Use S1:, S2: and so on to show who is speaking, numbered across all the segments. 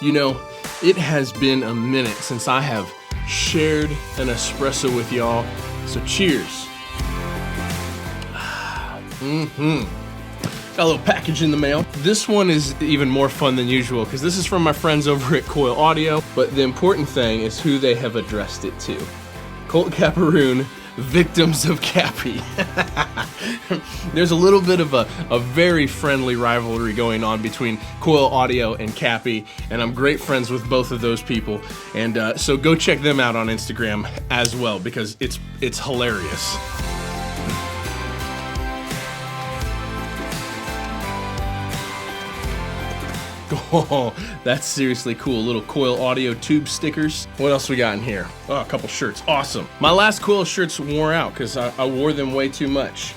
S1: You know, it has been a minute since I have shared an espresso with y'all, so cheers. Got a little package in the mail. This one is even more fun than usual because this is from my friends over at Coil Audio, but the important thing is who they have addressed it to. Colt Caparoon, victims of Cappy. There's a little bit of a very friendly rivalry going on between Coil Audio and Cappy, and I'm great friends with both of those people. And so go check them out on Instagram as well because it's hilarious. Oh, that's seriously cool. Little Coil Audio tube stickers. What else we got in here? Oh, a couple shirts. Awesome. My last Coil shirts wore out because I wore them way too much.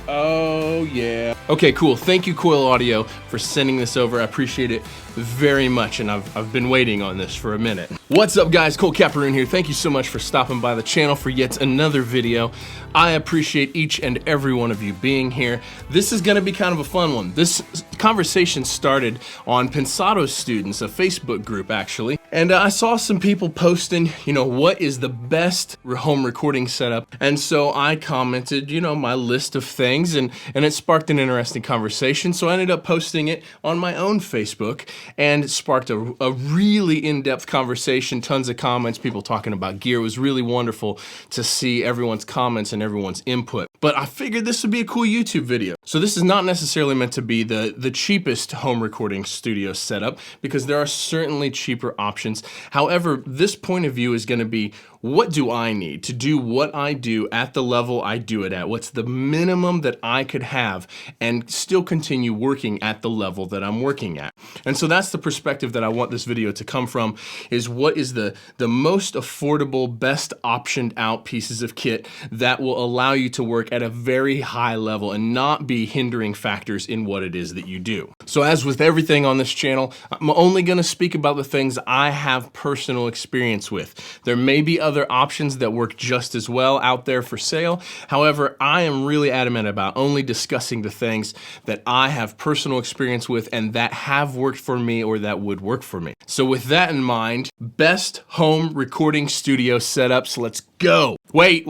S1: Oh, yeah. Okay, cool. Thank you, Coil Audio, for sending this over. I appreciate it very much, and I've been waiting on this for a minute. What's up, guys? Colt Caparoon here. Thank you so much for stopping by the channel for yet another video. I appreciate each and every one of you being here. This is gonna be kind of a fun one. This conversation started on Pensato's Students, a Facebook group, actually. And I saw some people posting, what is the best home recording setup? And so I commented, my list of things, and it sparked an interesting conversation. So I ended up posting it on my own Facebook, and it sparked a really in-depth conversation, tons of comments, people talking about gear. It was really wonderful to see everyone's comments and everyone's input. But I figured this would be a cool YouTube video. So this is not necessarily meant to be the cheapest home recording studio setup, because there are certainly cheaper options. However, this point of view is going to be, what do I need to do what I do at the level I do it at? What's the minimum that I could have and still continue working at the level that I'm working at? And so that's the perspective that I want this video to come from, is what is the most affordable, best optioned out pieces of kit that will allow you to work at a very high level and not be hindering factors in what it is that you do. So as with everything on this channel, I'm only going to speak about the things I have personal experience with. There may be other options that work just as well out there for sale. However, I am really adamant about only discussing the things that I have personal experience with and that have worked for me or that would work for me. So with that in mind, best home recording studio setups, let's go. Wait,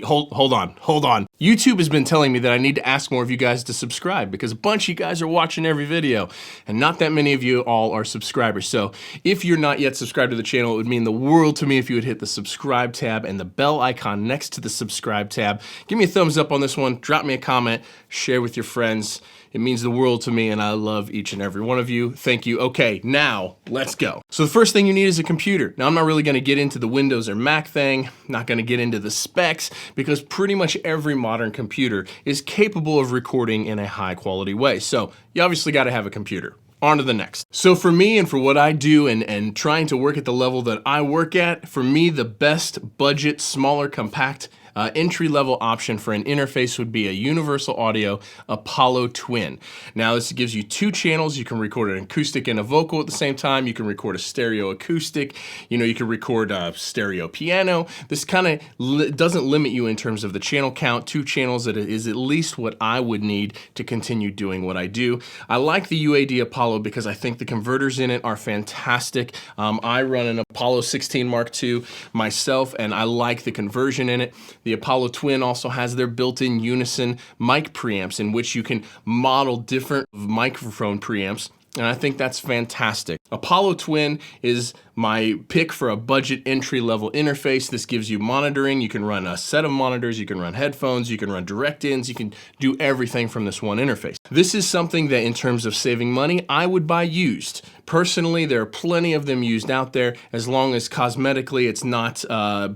S1: hold on. YouTube has been telling me that I need to ask more of you guys to subscribe because a bunch of you guys are watching every video and not that many of you all are subscribers. So if you're not yet subscribed to the channel, it would mean the world to me if you would hit the subscribe tab and the bell icon next to the subscribe tab. Give me a thumbs up on this one, drop me a comment, share with your friends. It means the world to me, and I love each and every one of you. Thank you. Okay, now let's go. So the first thing you need is a computer. Now, I'm not really going to get into the Windows or Mac thing, not going to get into the specs, because pretty much every modern computer is capable of recording in a high quality way. So you obviously got to have a computer. On to the next. So for me and for what I do and trying to work at the level that I work at, for me, the best budget, smaller, compact, entry-level option for an interface would be a Universal Audio Apollo Twin. Now this gives you two channels. You can record an acoustic and a vocal at the same time. You can record a stereo acoustic. You can record a stereo piano. This kind of doesn't limit you in terms of the channel count. Two channels is at least what I would need to continue doing what I do. I like the UAD Apollo because I think the converters in it are fantastic. I run an Apollo 16 Mark II myself, and I like the conversion in it. The Apollo Twin also has their built-in unison mic preamps in which you can model different microphone preamps, and I think that's fantastic. Apollo Twin is my pick for a budget entry-level interface. This gives you monitoring. You can run a set of monitors, you can run headphones, you can run direct-ins, you can do everything from this one interface. This is something that in terms of saving money, I would buy used. Personally, there are plenty of them used out there as long as cosmetically it's not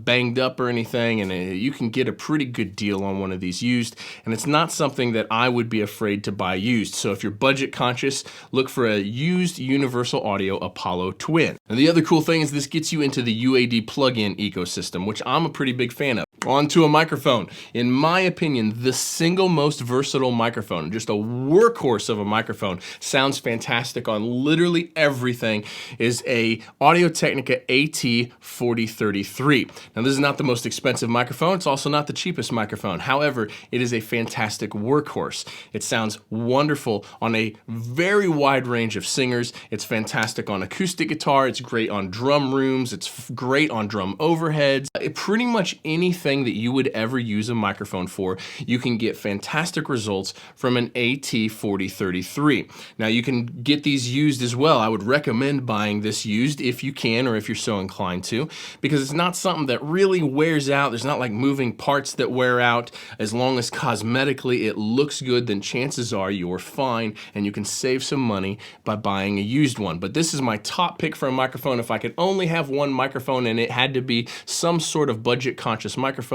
S1: banged up or anything, and you can get a pretty good deal on one of these used, and it's not something that I would be afraid to buy used. So if you're budget conscious, look for a used Universal Audio Apollo Twin. And the other cool thing is this gets you into the UAD plugin ecosystem, which I'm a pretty big fan of. On to a microphone. In my opinion, the single most versatile microphone, just a workhorse of a microphone, sounds fantastic on literally everything, is a Audio-Technica AT4033. Now, this is not the most expensive microphone. It's also not the cheapest microphone. However, it is a fantastic workhorse. It sounds wonderful on a very wide range of singers. It's fantastic on acoustic guitar. It's great on drum rooms. It's great on drum overheads. Pretty much anything that you would ever use a microphone for, you can get fantastic results from an AT4033. Now, you can get these used as well. I would recommend buying this used if you can, or if you're so inclined to, because it's not something that really wears out. There's not like moving parts that wear out. As long as cosmetically it looks good, then chances are you're fine, and you can save some money by buying a used one. But this is my top pick for a microphone. If I could only have one microphone and it had to be some sort of budget conscious microphone,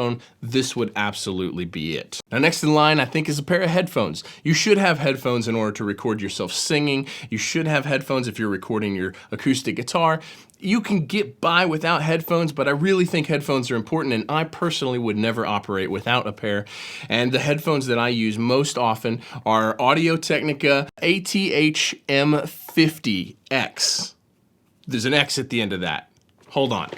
S1: this would absolutely be it. Now, next in line, I think, is a pair of headphones. You should have headphones in order to record yourself singing. You should have headphones if you're recording your acoustic guitar. You can get by without headphones, but I really think headphones are important, and I personally would never operate without a pair. And the headphones that I use most often are Audio-Technica ATH-M50X. There's an X at the end of that. Hold on.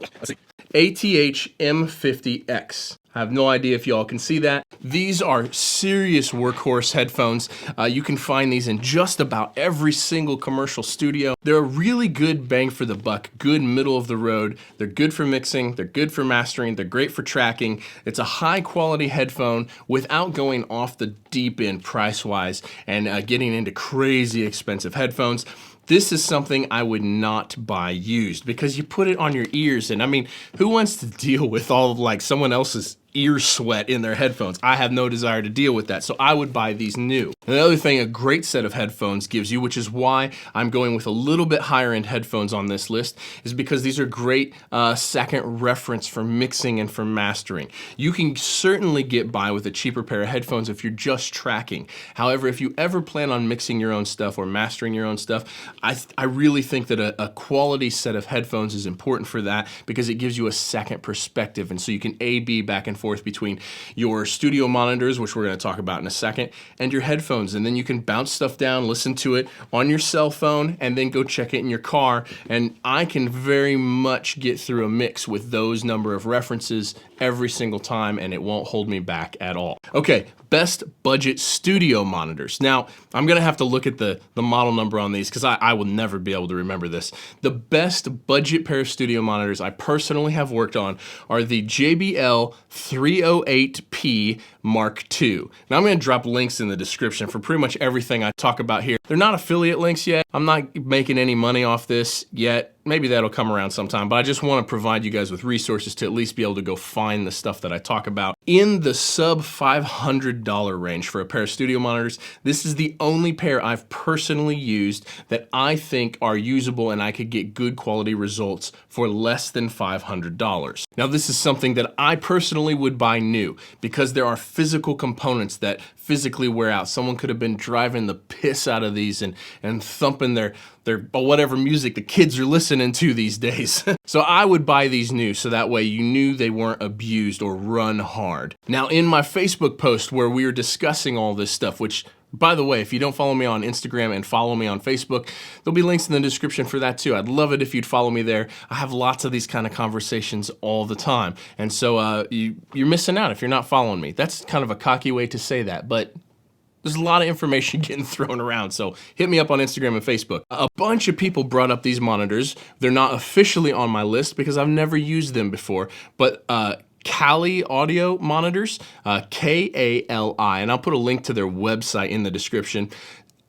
S1: Let's see. ATH-M50X. I have no idea if y'all can see that. These are serious workhorse headphones. You can find these in just about every single commercial studio. They're a really good bang for the buck, good middle of the road. They're good for mixing, they're good for mastering, they're great for tracking. It's a high quality headphone without going off the deep end price-wise and getting into crazy expensive headphones. This is something I would not buy used, because you put it on your ears, and I mean, who wants to deal with all of like someone else's ear sweat in their headphones? I have no desire to deal with that, so I would buy these new. Another thing a great set of headphones gives you, which is why I'm going with a little bit higher end headphones on this list, is because these are great second reference for mixing and for mastering. You can certainly get by with a cheaper pair of headphones if you're just tracking. However, if you ever plan on mixing your own stuff or mastering your own stuff, I really think that a quality set of headphones is important for that, because it gives you a second perspective, and so you can A/B back and forth between your studio monitors, which we're going to talk about in a second, and your headphones, and then you can bounce stuff down, listen to it on your cell phone, and then go check it in your car. And I can very much get through a mix with those number of references every single time, and it won't hold me back at all. Okay, best budget studio monitors. Now, I'm gonna have to look at the model number on these, because I will never be able to remember this. The best budget pair of studio monitors I personally have worked on are the JBL 308P Mark II. Now, I'm gonna drop links in the description for pretty much everything I talk about here. They're not affiliate links yet. I'm not making any money off this yet. Maybe that'll come around sometime, but I just want to provide you guys with resources to at least be able to go find the stuff that I talk about. In the sub $500 range for a pair of studio monitors, this is the only pair I've personally used that I think are usable and I could get good quality results for less than $500. Now, this is something that I personally would buy new, because there are physical components that physically wear out. Someone could have been driving the piss out of these and thumping their whatever music the kids are listening to these days. So I would buy these new, so that way you knew they weren't abused or run hard. Now, in my Facebook post where we were discussing all this stuff, which, by the way, if you don't follow me on Instagram and follow me on Facebook, there'll be links in the description for that too. I'd love it if you'd follow me there. I have lots of these kind of conversations all the time. And so you're missing out if you're not following me. That's kind of a cocky way to say that, but there's a lot of information getting thrown around, so hit me up on Instagram and Facebook. A bunch of people brought up these monitors. They're not officially on my list because I've never used them before, but Kali audio monitors, K-A-L-I, and I'll put a link to their website in the description.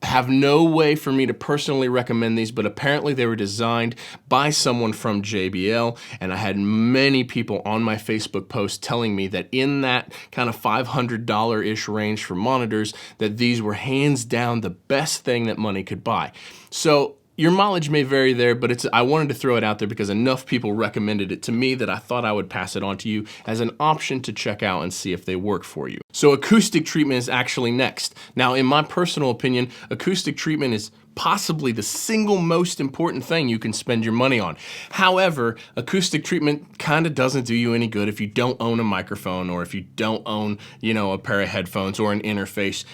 S1: Have no way for me to personally recommend these, but apparently they were designed by someone from JBL, and I had many people on my Facebook post telling me that in that kind of $500-ish range for monitors, that these were hands down the best thing that money could buy. So your mileage may vary there, but I wanted to throw it out there because enough people recommended it to me that I thought I would pass it on to you as an option to check out and see if they work for you. So acoustic treatment is actually next. Now, in my personal opinion, acoustic treatment is possibly the single most important thing you can spend your money on. However, acoustic treatment kind of doesn't do you any good if you don't own a microphone or if you don't own, a pair of headphones or an interface.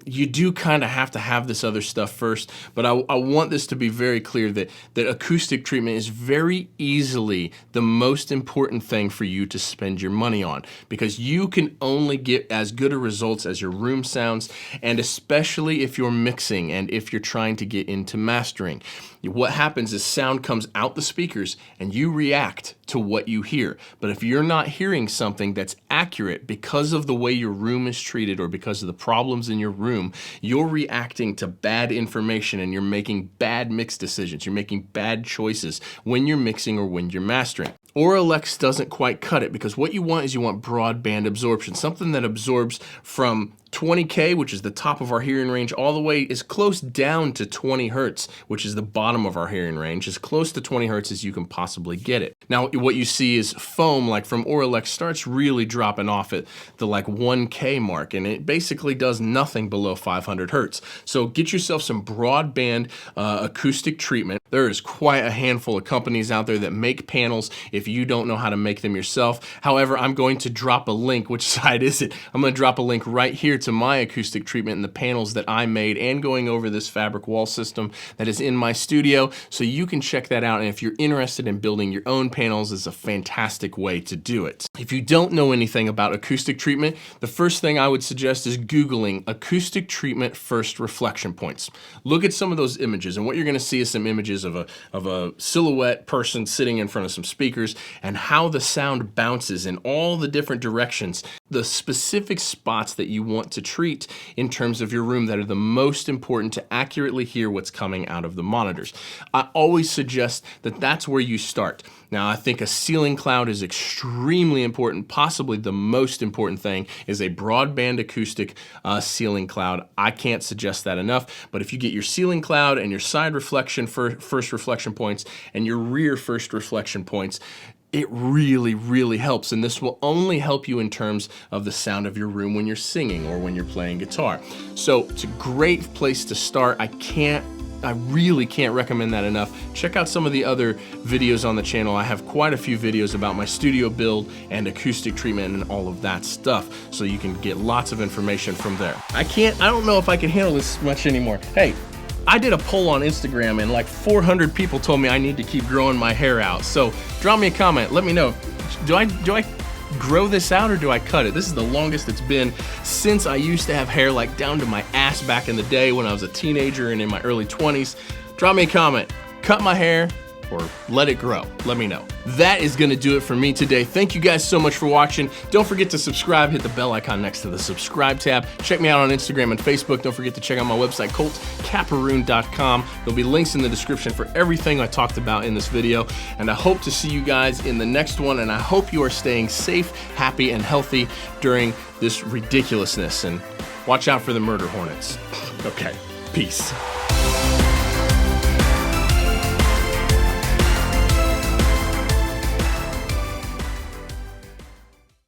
S1: You do kind of have to have this other stuff first, but I want this to be very clear that acoustic treatment is very easily the most important thing for you to spend your money on, because you can only get as good a results as your room sounds, and especially if you're mixing and if you're trying to get into mastering. What happens is sound comes out the speakers and you react to what you hear. But if you're not hearing something that's accurate because of the way your room is treated or because of the problems in your room, you're reacting to bad information and you're making bad mix decisions. You're making bad choices when you're mixing or when you're mastering. Auralex doesn't quite cut it, because what you want is broadband absorption, something that absorbs from 20K, which is the top of our hearing range, all the way as close down to 20 hertz, which is the bottom of our hearing range, as close to 20 hertz as you can possibly get it. Now, what you see is foam, like from Auralex, starts really dropping off at the 1K mark, and it basically does nothing below 500 hertz. So get yourself some broadband acoustic treatment. There is quite a handful of companies out there that make panels if you don't know how to make them yourself. However, I'm going to drop a link. Which side is it? I'm going to drop a link right here to my acoustic treatment and the panels that I made, and going over this fabric wall system that is in my studio, so you can check that out. And if you're interested in building your own panels, it's a fantastic way to do it. If you don't know anything about acoustic treatment, the first thing I would suggest is Googling acoustic treatment first reflection points. Look at some of those images, and what you're going to see is some images of a silhouette person sitting in front of some speakers, and how the sound bounces in all the different directions, the specific spots that you want to treat in terms of your room that are the most important to accurately hear what's coming out of the monitors. I always suggest that that's where you start. Now, I think a ceiling cloud is extremely important. Possibly the most important thing is a broadband acoustic ceiling cloud. I can't suggest that enough, but if you get your ceiling cloud and your side reflection first reflection points and your rear first reflection points, it really, really helps. And this will only help you in terms of the sound of your room when you're singing or when you're playing guitar. So it's a great place to start. I really can't recommend that enough. Check out some of the other videos on the channel. I have quite a few videos about my studio build and acoustic treatment and all of that stuff, so you can get lots of information from there. I don't know if I can handle this much anymore. Hey, I did a poll on Instagram and 400 people told me I need to keep growing my hair out. So drop me a comment, let me know. Do I grow this out or do I cut it? This is the longest it's been since I used to have hair down to my ass back in the day when I was a teenager and in my early 20s. Drop me a comment, cut my hair or let it grow. Let me know. That is gonna do it for me today. Thank you guys so much for watching. Don't forget to subscribe, hit the bell icon next to the subscribe tab. Check me out on Instagram and Facebook. Don't forget to check out my website, coltcaparoon.com. There'll be links in the description for everything I talked about in this video. And I hope to see you guys in the next one, and I hope you are staying safe, happy, and healthy during this ridiculousness. And watch out for the murder hornets. Okay, peace.